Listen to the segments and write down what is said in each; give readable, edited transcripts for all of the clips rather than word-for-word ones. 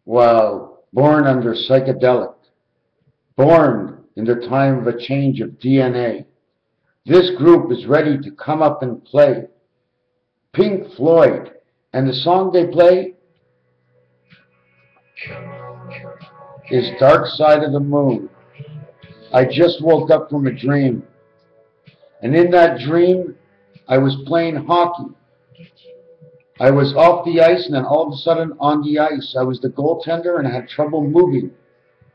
Well, born under psychedelic, born in the time of a change of DNA. This group is ready to come up and play. Pink Floyd, and the song they play is Dark Side of the Moon. I just woke up from a dream, and in that dream, I was playing hockey. I was off the ice, and then all of a sudden on the ice, I was the goaltender and I had trouble moving.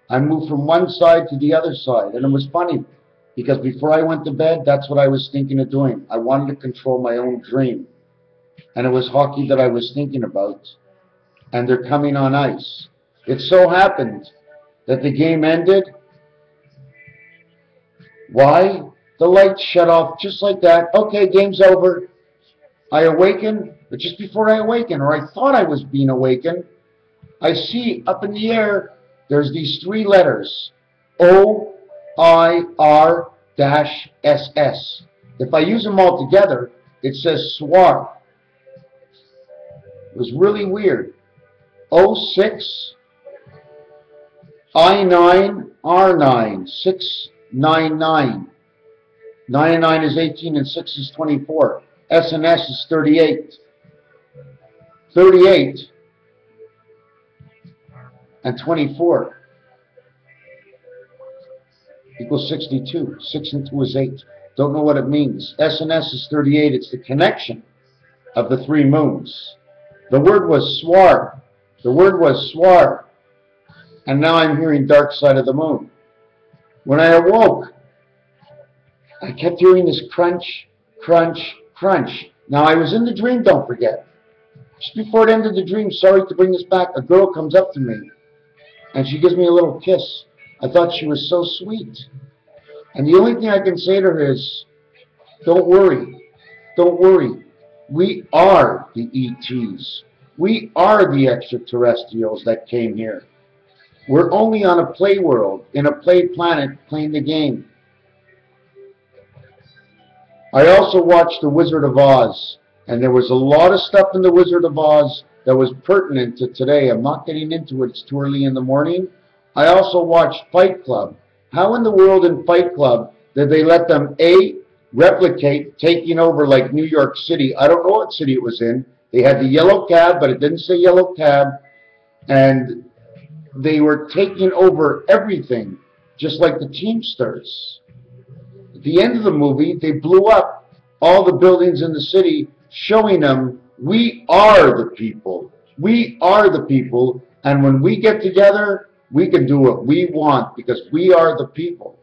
I moved from one side to the other side, and it was funny because before I went to bed, that's what I was thinking of doing. I wanted to control my own dream, and it was hockey that I was thinking about, and they're coming on ice. It so happened that the game ended. Why? The lights shut off just like that. Okay, game's over. I awaken, but just before I awaken, or I thought I was being awakened, I see up in the air, there's these three letters, OIR-SS. If I use them all together, it says SWAR. It was really weird. 06, I9, R9, 699. 9 and 9 is 18 and 6 is 24. S and S is 38. 38 and 24 equals 62. 6 and 2 is 8. Don't know what it means. S and S is 38. It's the connection of the three moons. The word was swar. The word was swar. And now I'm hearing Dark Side of the Moon. When I awoke, I kept hearing this crunch, crunch, crunch. Now I was in the dream, don't forget. Just before it ended the dream, sorry to bring this back, a girl comes up to me and she gives me a little kiss. I thought she was so sweet. And the only thing I can say to her is, don't worry, don't worry. We are the ETs. We are the extraterrestrials that came here. We're only on a play world, in a play planet, playing the game. I also watched The Wizard of Oz, and there was a lot of stuff in The Wizard of Oz that was pertinent to today. I'm not getting into it, it's too early in the morning. I also watched Fight Club. How in the world in Fight Club did they let them, A, replicate taking over like New York City? I don't know what city it was in. They had the yellow cab, but it didn't say yellow cab, and they were taking over everything, just like the Teamsters. At the end of the movie, they blew up all the buildings in the city, showing them, we are the people. We are the people, and when we get together, we can do what we want, because we are the people.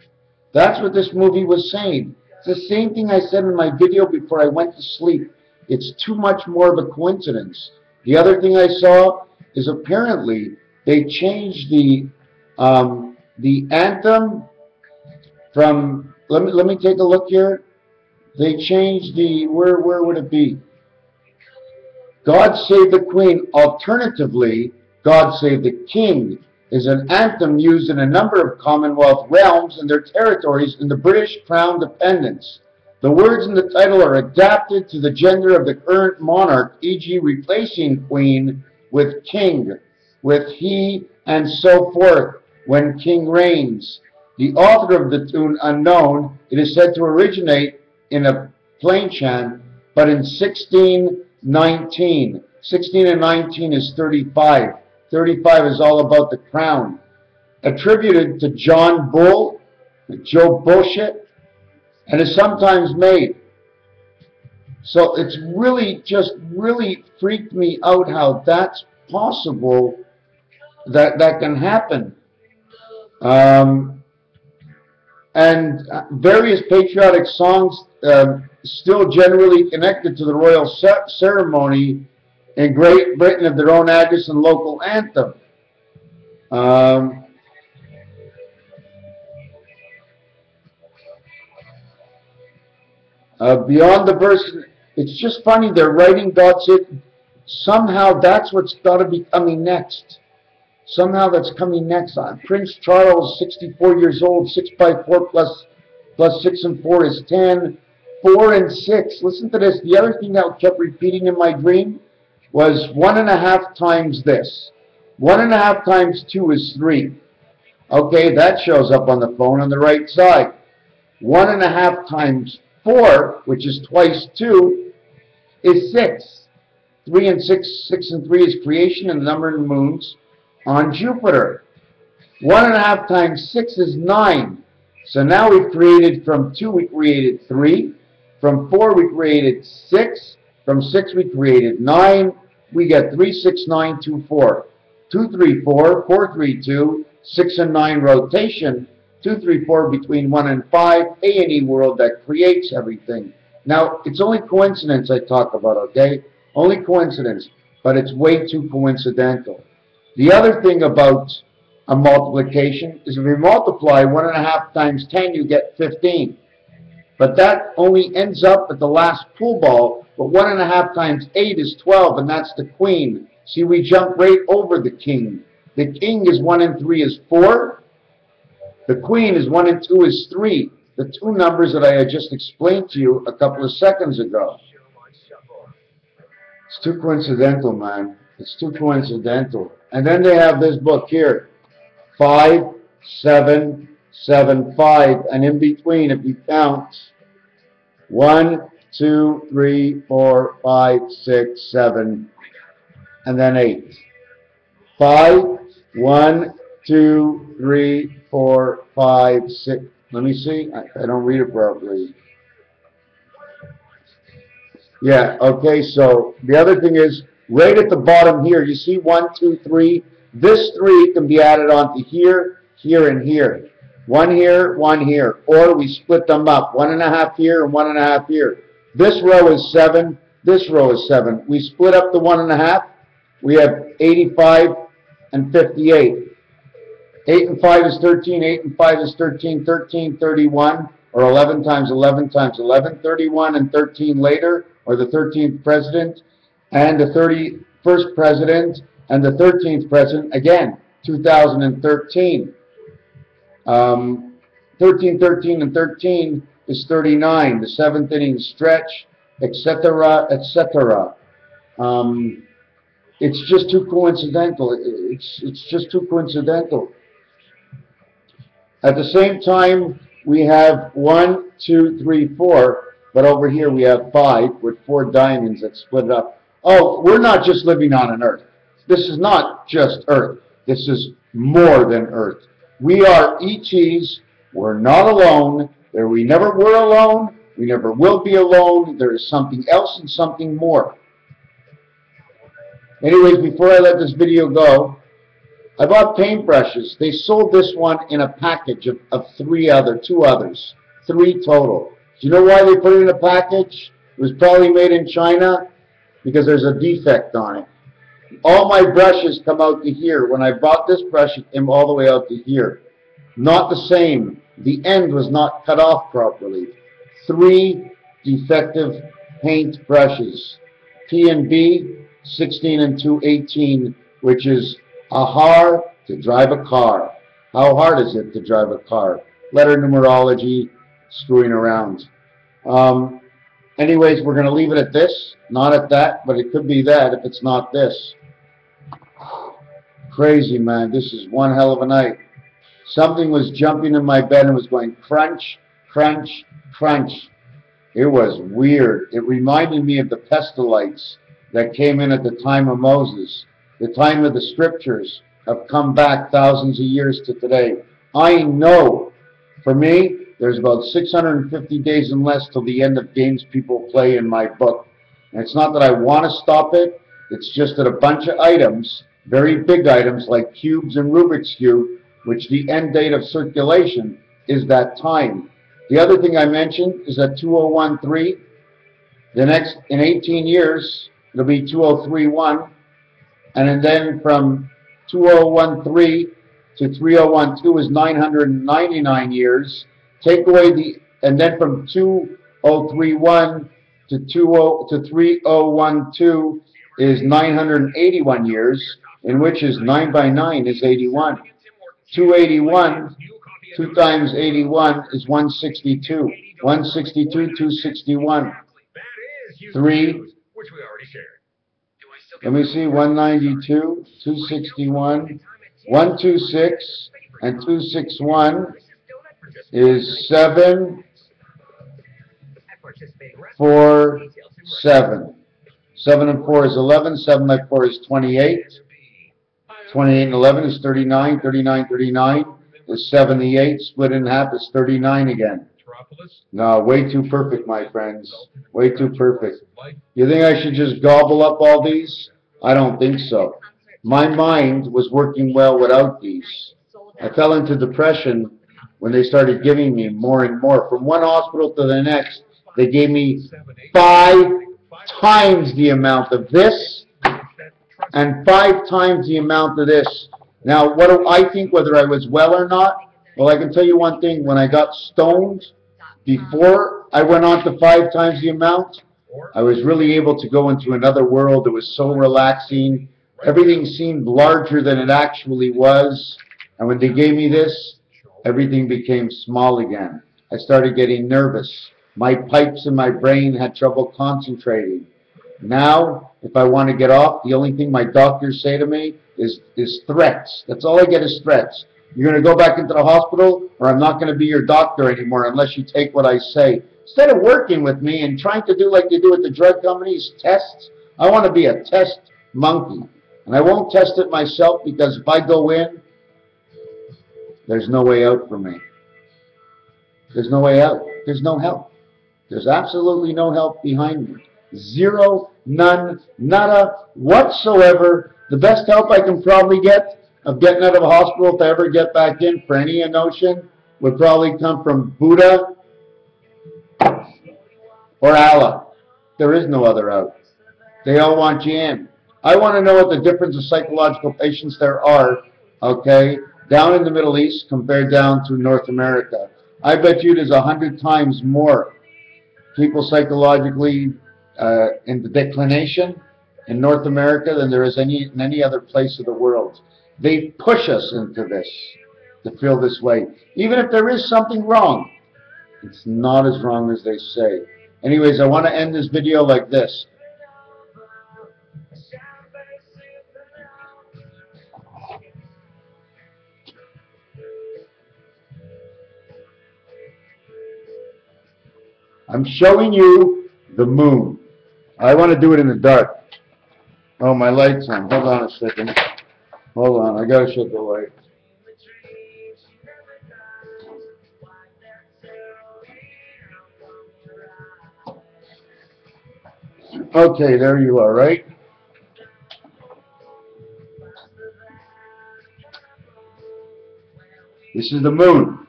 That's what this movie was saying. It's the same thing I said in my video before I went to sleep. It's too much more of a coincidence. The other thing I saw is apparently they changed the anthem from, let me take a look here. They changed the, where would it be? God Save the Queen. Alternatively, God Save the King is an anthem used in a number of Commonwealth realms and their territories in the British Crown dependence. The words in the title are adapted to the gender of the current monarch, e.g. replacing Queen with King, with he, and so forth, when King reigns. The author of the tune unknown. It is said to originate in a plain chant, but in 1619. 16 and 19 is 35. 35 is all about the crown. Attributed to John Bull, Joe Bullshit, and is sometimes made. So it's really just really freaked me out how that's possible, that can happen. And various patriotic songs still generally connected to the royal ceremony in Great Britain of their own address and local anthem. Beyond the verse, it's just funny, they're writing God Save. Somehow that's what's got to be coming next. Somehow that's coming next. Prince Charles, 64 years old, 6 by 4 plus 6 and 4 is 10. 4 and 6. Listen to this. The other thing that kept repeating in my dream was 1.5 times this. 1.5 times 2 is 3. Okay, that shows up on the phone on the right side. 1.5 times 4, which is twice 2, is 6. 3 and 6, 6 and 3 is creation and the number of moons on Jupiter. 1.5 times 6 is 9. So now we've created from 2 we created 3. From 4 we created 6. From 6 we created 9. We get 3, 6, 9, 2, 4. 2, 3, 4, 4, 3, 2, 6 and 9 rotation. 2, 3, 4 between 1 and 5. A&E world that creates everything. Now, it's only coincidence I talk about, okay? Only coincidence, but it's way too coincidental. The other thing about a multiplication is if you multiply 1.5 times 10, you get 15. But that only ends up at the last pool ball. But 1.5 times 8 is 12, and that's the queen. See, we jump right over the king. The king is 1 and 3 is 4. The queen is 1 and 2 is 3. The two numbers that I had just explained to you a couple of seconds ago. It's too coincidental, man. It's too coincidental. And then they have this book here. 5, 7, 7, 5. And in between, if you count, 1, 2, 3, 4, 5, 6, 7, and then 8. 5, 1, 2, 3, 4, 5, 6. Let me see. I don't read it properly. Yeah, okay, so the other thing is, right at the bottom here, you see 1, 2, 3. This 3 can be added onto here, here, and here. 1 here, 1 here. Or we split them up. 1.5 here and 1.5 here. This row is 7. This row is 7. We split up the 1.5. We have 85 and 58. 8 and 5 is 13. 8 and 5 is 13. 13, 31. Or 11 times 11 times 11. 31 and 13 later. Or the 13th president. And the 31st president. And the 13th president. Again, 2013. 13, 13, and 13 is 39. The 7th inning stretch, etc., etc. It's just too coincidental. It's just too coincidental. At the same time, we have 1, 2, 3, 4, but over here we have 5 with 4 diamonds that split up. Oh, we're not just living on an Earth. This is not just Earth. This is more than Earth. We are ETs. We're not alone. We never were alone. We never will be alone. There is something else and something more. Anyways, before I let this video go, I bought paintbrushes. They sold this one in a package of 2 others. 3 total. Do you know why they put it in a package? It was probably made in China because there's a defect on it. All my brushes come out to here. When I bought this brush, it came all the way out to here. Not the same. The end was not cut off properly. 3 defective paint brushes. P&B 16 and 2, 18, which is hard to drive a car. How hard is it to drive a car? Letter numerology, screwing around. Anyways, we're going to leave it at this. Not at that, but it could be that if it's not this. Crazy, man. This is one hell of a night. Something was jumping in my bed and was going crunch, crunch, crunch. It was weird. It reminded me of the pestilites that came in at the time of Moses. The time of the scriptures have come back thousands of years to today. I know, for me, there's about 650 days and less till the end of games people play in my book. And it's not that I want to stop it. It's just that a bunch of items, very big items like cubes and Rubik's Cube, which the end date of circulation is that time. The other thing I mentioned is that 2013, in 18 years, it'll be 2031. And then from 2013 to 3012 is 999 years. Take away and then from 2031 to 3012 is 981 years, in which is 9 by 9 is 81. 281, 2 times 81 is 162. 162, 261. 3, Let me see, 192, 261, 126, and 261 is 7, 4, 7. 7 and 4 is 11, 7 by 4 is 28. 28 and 11 is 39, 39, 39 is 78, split in half is 39 again. No, way too perfect, my friends. Way too perfect. You think I should just gobble up all these? I don't think so. My mind was working well without these. I fell into depression when they started giving me more and more. From one hospital to the next, they gave me 5 times the amount of this and 5 times the amount of this. Now, what do I think, whether I was well or not? Well, I can tell you one thing. When I got stoned, before I went on to 5 times the amount, I was really able to go into another world. It was so relaxing. Everything seemed larger than it actually was. And when they gave me this, everything became small again. I started getting nervous. My pipes in my brain had trouble concentrating. Now, if I want to get off, the only thing my doctors say to me is threats. That's all I get is threats. You're going to go back into the hospital, or I'm not going to be your doctor anymore unless you take what I say. Instead of working with me and trying to do like they do with the drug companies, tests, I want to be a test monkey. And I won't test it myself, because if I go in, there's no way out for me. There's no way out. There's no help. There's absolutely no help behind me. Zero, none, nada whatsoever. The best help I can probably get of getting out of a hospital, if I ever get back in for any notion, would probably come from Buddha or Allah. There is no other out. They all want you in. I want to know what the difference of psychological patients there are, okay, down in the Middle East compared down to North America. I bet you there's 100 times more people psychologically in the declination in North America than there is in any other place of the world. They push us into this, to feel this way. Even if there is something wrong, it's not as wrong as they say. Anyways, I want to end this video like this. I'm showing you the moon. I want to do it in the dark. Oh, my light's on. Hold on a second. Hold on. I got to shut the light. Okay, there you are, right? This is the moon.